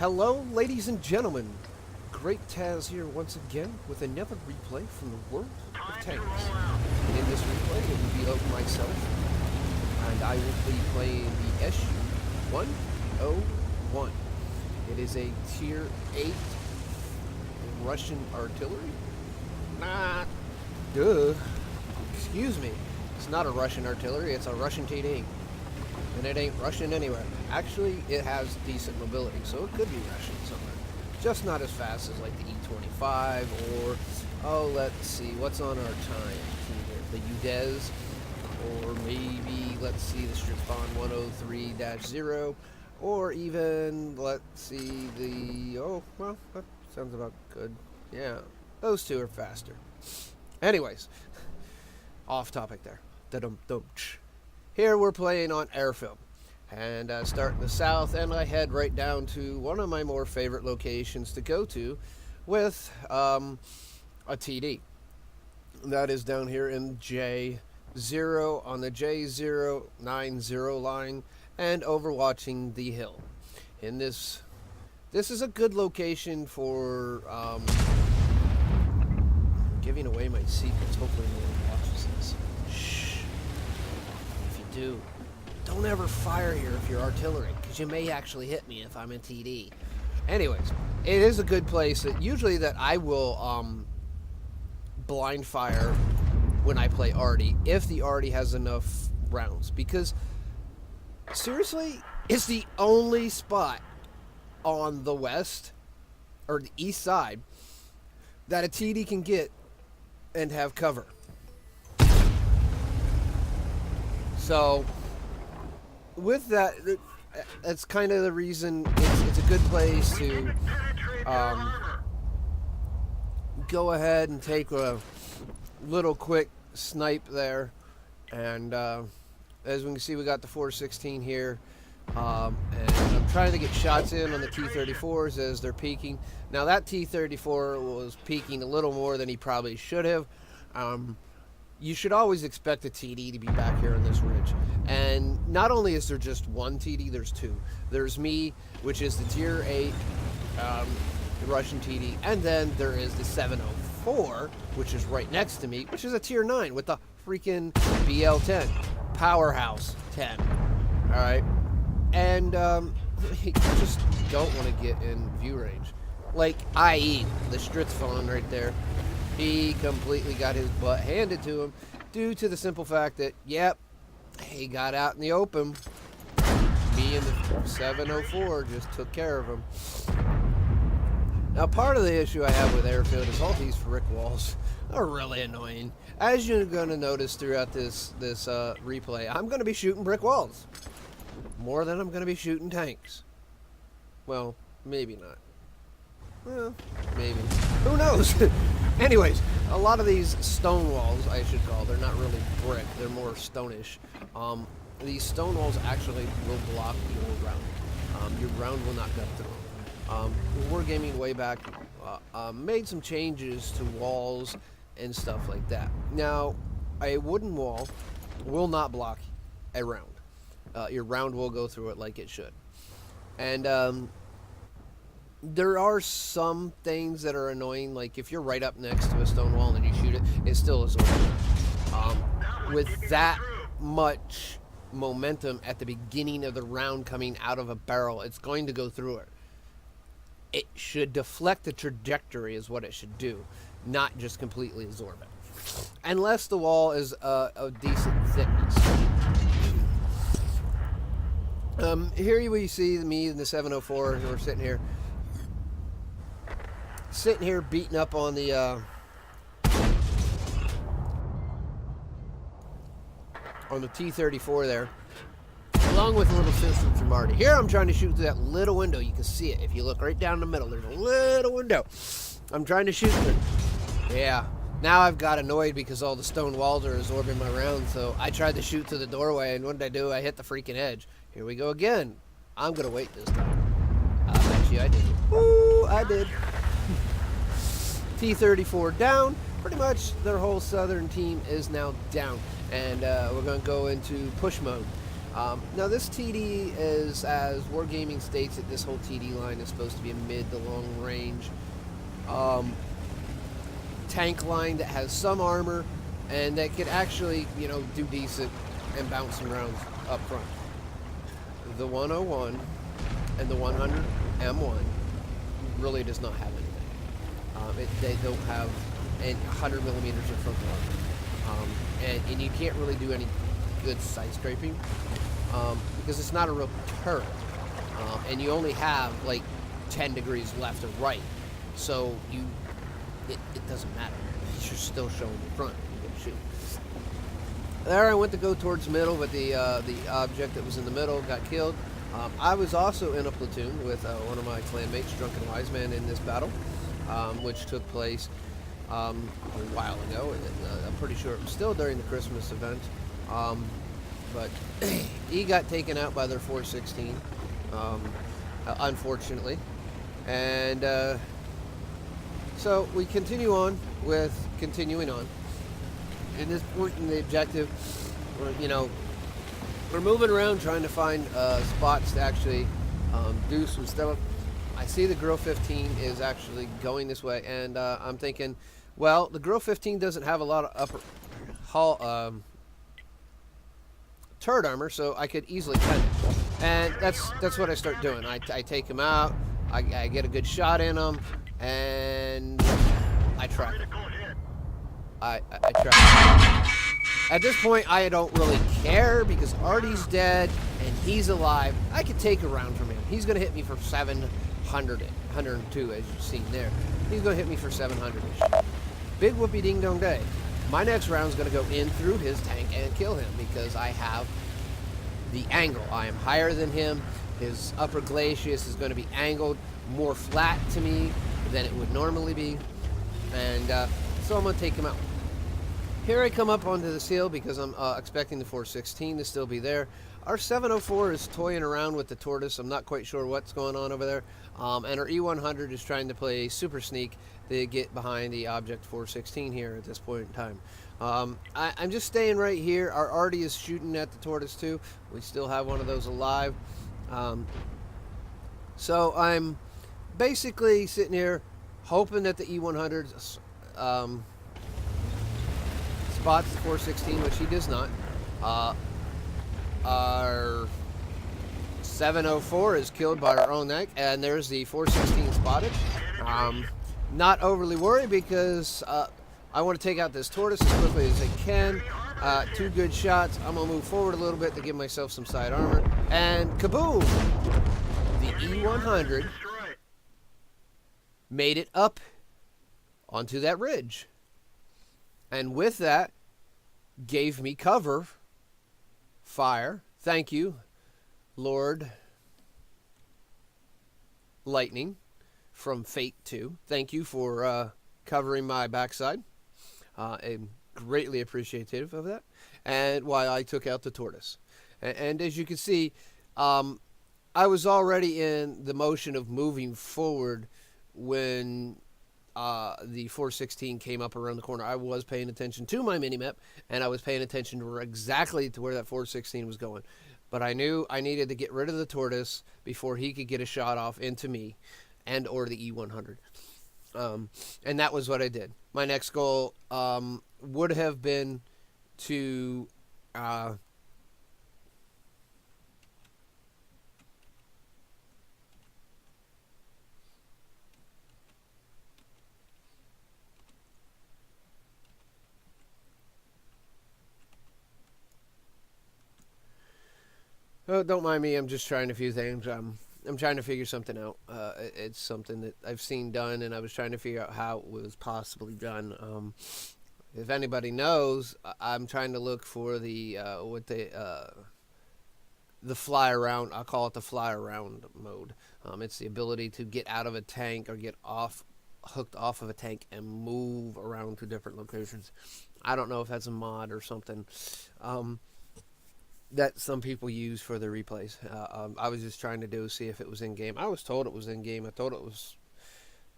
Hello, ladies and gentlemen. GreatTaz here once again with another replay from the world of tanks. And in this replay, it will be of myself, and I will be playing the SU-101. It is a Tier 8 Russian artillery. Excuse me. It's not a Russian artillery, it's a Russian TD. And it ain't Russian anywhere. Actually, it has decent mobility, so it could be Russian somewhere. Just not as fast as like the E-25 or, oh, let's see, what's on our time here? The UDEZ, or maybe, let's see, the Stritzbahn 103-0, or even, let's see, the, oh, well, that sounds about good. Yeah, those two are faster. Anyways, off topic there. Da-dum-dum-ch. Here we're playing on Airfield, and start in the south, and I head right down to one of my more favorite locations to go to with a TD. That is down here in J0 on the J090 line and overwatching the hill. In this is a good location for giving away my secrets. Hopefully no one watches this. Do. Don't ever fire here if you're artillery, because you may actually hit me if I'm in TD. Anyways, it is a good place that usually that I will blind fire when I play arty, if the arty has enough rounds, because seriously, it's the only spot on the west or the east side that a TD can get and have cover. So, with that, that's kind of the reason it's a good place to go ahead and take a little quick snipe there. And as we can see, we got the 416 here. And I'm trying to get shots in on the T-34s as they're peaking. Now, that T-34 was peaking a little more than he probably should have. You should always expect a TD to be back here on this ridge. And not only is there just one TD, there's two. There's me, which is the Tier 8 Russian TD, and then there is the 704, which is right next to me, which is a Tier 9 with the freaking BL-10. Powerhouse 10. Alright? And you just don't want to get in view range. Like, i.e., the Stritzbahn right there. He completely got his butt handed to him due to the simple fact that, yep, he got out in the open. Me and the 704 just took care of him. Now, part of the issue I have with Airfield is all these brick walls are really annoying. As you're going to notice throughout this replay, I'm going to be shooting brick walls. More than I'm going to be shooting tanks. Well, maybe not. Well, maybe. Who knows? Anyways, a lot of these stone walls, I should call, they're not really brick, they're more stonish. These stone walls actually will block your round. Your round will not go through. Wargaming way back made some changes to walls and stuff like that. Now, a wooden wall will not block a round. Your round will go through it like it should. And there are some things that are annoying, like if you're right up next to a stone wall and you shoot it, it still is over. With that much momentum at the beginning of the round coming out of a barrel, it's going to go through it. It should deflect the trajectory is what it should do, not just completely absorb it. Unless the wall is a decent thickness. Here we see me and the 704 who are sitting here beating up on the T-34 there, along with a little assistance from Marty. Here I'm trying to shoot through that little window. You can see it if you look right down the middle. There's a little window. I'm trying to shoot through. Yeah. Now I've got annoyed because all the stone walls are absorbing my round, so I tried to shoot through the doorway, and what did I do? I hit the freaking edge. Here we go again. I'm gonna wait this time. Actually, I did. Woo! I did. T-34 down. Pretty much their whole southern team is now down. And we're going to go into push mode. Now this TD is, as Wargaming states it, this whole TD line is supposed to be a mid to long range tank line that has some armor and that could actually, you know, do decent and bounce some rounds up front. The 101 and the 100 M1 really does not have anything. They don't have 100 millimeters of frontal armor, and you can't really do any good side scraping because it's not a real turret, and you only have like 10 degrees left or right, so it doesn't matter. You're still showing the front. You can shoot. There, I went to go towards the middle, but the object that was in the middle got killed. I was also in a platoon with one of my clanmates, Drunken Wise Man, in this battle, which took place a while ago, and I'm pretty sure it was still during the Christmas event. But he got taken out by their 416, unfortunately. And so we continue on with continuing on. At this point in the objective, we're moving around trying to find spots to actually do some stuff. I see the Grill 15 is actually going this way, and I'm thinking, well, the Grill 15 doesn't have a lot of upper hull turret armor, so I could easily pen it. And that's what I start doing. I take him out, I get a good shot in him, and I trap him. I trap him. At this point, I don't really care because Artie's dead and he's alive. I could take a round from him. He's going to hit me for 102, as you've seen there. He's going to hit me for 700-ish. Big whoopie ding dong day. My next round's going to go in through his tank and kill him because I have the angle. I am higher than him. His upper glacis is going to be angled more flat to me than it would normally be. And so I'm going to take him out. Here I come up onto this hill because I'm expecting the 416 to still be there. Our 704 is toying around with the tortoise. I'm not quite sure what's going on over there. And our E100 is trying to play super sneak to get behind the object 416 here at this point in time. I'm just staying right here. Our Artie is shooting at the tortoise too. We still have one of those alive. So I'm basically sitting here hoping that the E100 spots the 416, which he does not. Our 704 is killed by our own neck, and there's the 416 spotted. Not overly worried because I want to take out this tortoise as quickly as I can. 2 good shots. I'm going to move forward a little bit to give myself some side armor. And kaboom! The E100 made it up onto that ridge. And with that, gave me cover fire. Thank you, Lord Lightning from Fate 2. Thank you for covering my backside. I'm greatly appreciative of that. And while I took out the tortoise. And as you can see, I was already in the motion of moving forward when the 416 came up around the corner. I was paying attention to my minimap, and I was paying attention to exactly to where that 416 was going. But I knew I needed to get rid of the tortoise before he could get a shot off into me and or the E100. And that was what I did. My next goal would have been to oh, don't mind me. I'm just trying a few things. I'm trying to figure something out. It's something that I've seen done, and I was trying to figure out how it was possibly done. If anybody knows, I'm trying to look for the fly around. I'll call it the fly around mode. It's the ability to get out of a tank or get hooked off of a tank and move around to different locations. I don't know if that's a mod or something. That some people use for the replays. I was just trying to see if it was in game. I was told it was in game. I thought it was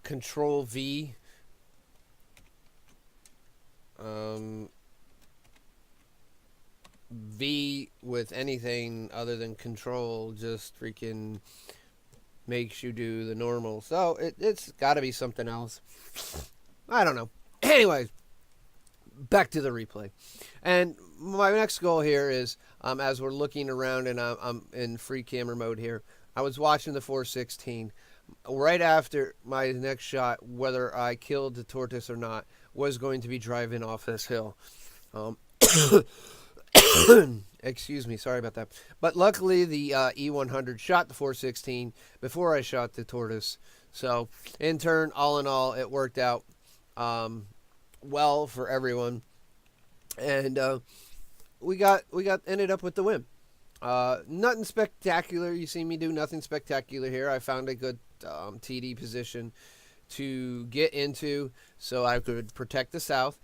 Control V. V with anything other than control just freaking makes you do the normal. So it's got to be something else. I don't know. Anyways, back to the replay. And my next goal here is, as we're looking around and I'm in free camera mode here, I was watching the 416. Right after my next shot, whether I killed the tortoise or not, was going to be driving off this hill. Excuse me, sorry about that. But luckily, the E100 shot the 416 before I shot the tortoise. So, in turn, all in all, it worked out well for everyone, and we ended up with the win. Nothing spectacular. You see me do nothing spectacular here. I found a good TD position to get into so I could protect the south,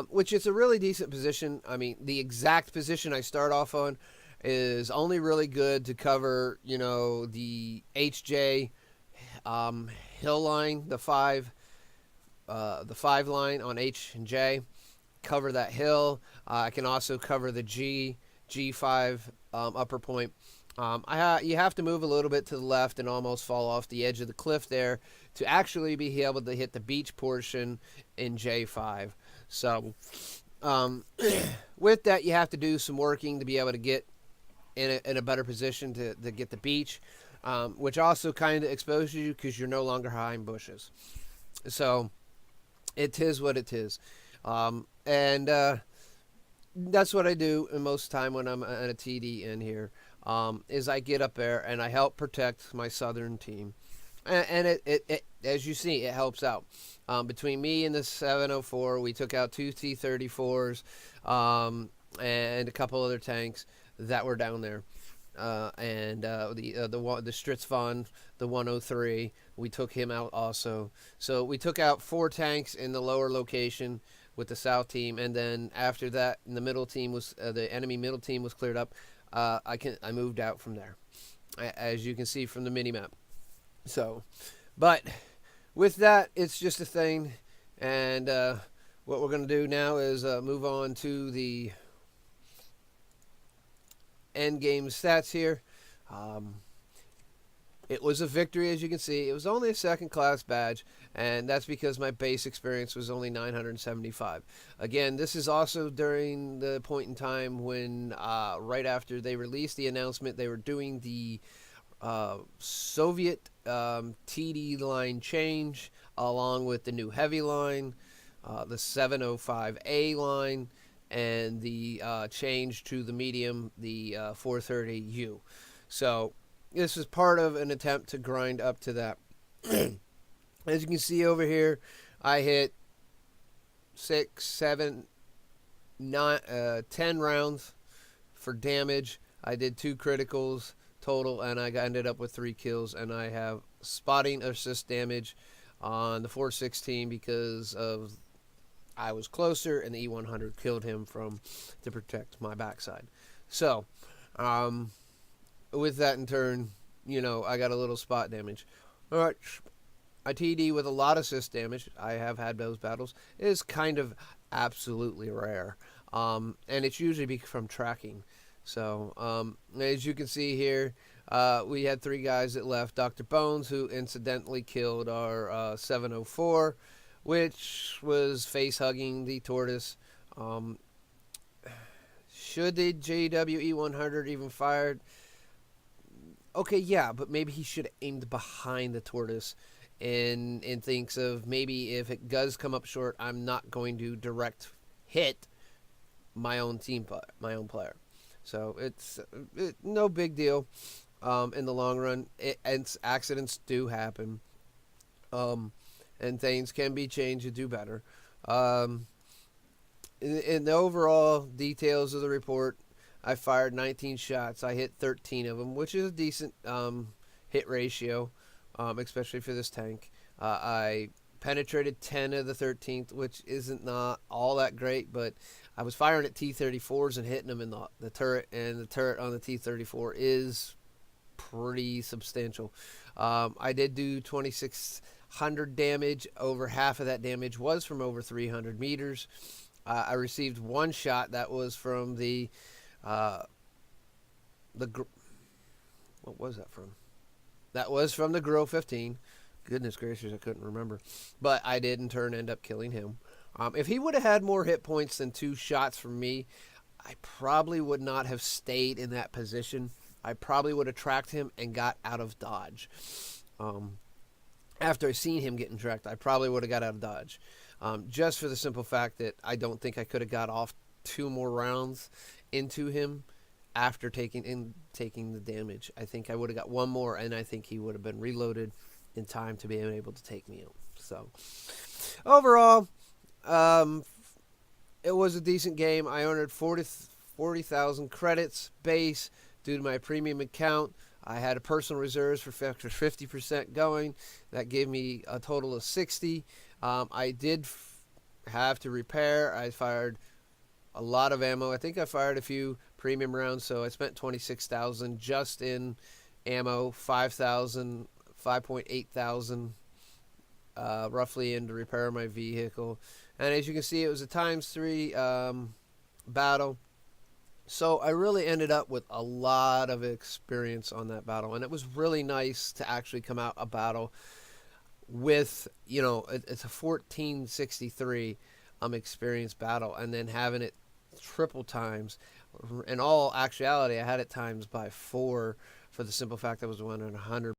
which is a really decent position. I mean, the exact position I start off on is only really good to cover, you know, the HJ hill line, the five line on H and J. Cover that hill. I can also cover the G5 upper point. You have to move a little bit to the left and almost fall off the edge of the cliff there to actually be able to hit the beach portion in J5. So with that, you have to do some working to be able to get in a better position to get the beach, which also kind of exposes you because you're no longer behind bushes. So it is what it is. And that's what I do most of the time when I'm at a TD in here, is I get up there and I help protect my southern team. And it as you see, it helps out. Between me and the 704, we took out 2 T-34s and a couple other tanks that were down there. And the Stritzvon, the 103, we took him out also. So we took out 4 tanks in the lower location with the south team, and then after that, the middle team was the enemy middle team was cleared up. I moved out from there, as you can see from the mini map. So, but with that, it's just a thing, and what we're going to do now is move on to the end game stats here. It was a victory, as you can see. It was only a second class badge, and that's because my base experience was only 975. Again, this is also during the point in time when, right after they released the announcement, they were doing the Soviet TD line change, along with the new heavy line, the 705A line, and the change to the medium, the 430U. So this is part of an attempt to grind up to that. As you can see over here, I hit 6, 7, 9, 10 rounds for damage. I did 2 criticals total, and I ended up with 3 kills. And I have spotting assist damage on the 416 because of I was closer, and the E100 killed him to protect my backside. So, with that in turn, you know, I got a little spot damage. All right, I TD with a lot of assist damage. I have had those battles. It is kind of absolutely rare, and it's usually from tracking. So, as you can see here, we had 3 guys that left. Dr. Bones, who incidentally killed our 704, which was face-hugging the tortoise. Should the JWE-100 even fired? Okay, yeah, but maybe he should have aimed behind the tortoise and thinks of maybe if it does come up short, I'm not going to direct hit my own player. So it's no big deal in the long run. Accidents do happen, and things can be changed to do better. In the overall details of the report, I fired 19 shots. I hit 13 of them, which is a decent hit ratio, especially for this tank. I penetrated 10 of the 13th, which isn't not all that great, but I was firing at T-34s and hitting them in the turret, and the turret on the T-34 is pretty substantial. I did do 2,600 damage. Over half of that damage was from over 300 meters. I received 1 shot that was from the Uh, what was that from? That was from the Grow 15. Goodness gracious, I couldn't remember. But I did in turn end up killing him. If he would have had more hit points than 2 shots from me, I probably would not have stayed in that position. I probably would have tracked him and got out of dodge. After I seen him getting tracked, I probably would have got out of dodge. Just for the simple fact that I don't think I could have got off 2 more rounds into him after taking the damage. I think I would have got 1 more, and I think he would have been reloaded in time to be able to take me out. So overall, it was a decent game. I earned 40,000 credits base due to my premium account. I had a personal reserves for 50% going. That gave me a total of 60. I did have to repair. I fired a lot of ammo. I think I fired a few premium rounds, so I spent 26,000 just in ammo, 5,000, 5.8 thousand roughly in to repair my vehicle. And as you can see, it was a ×3 battle. So I really ended up with a lot of experience on that battle, and it was really nice to actually come out a battle with, you know, it's a 1463 experience battle, and then having it triple times. In all actuality, I had it times by 4 for the simple fact I was 100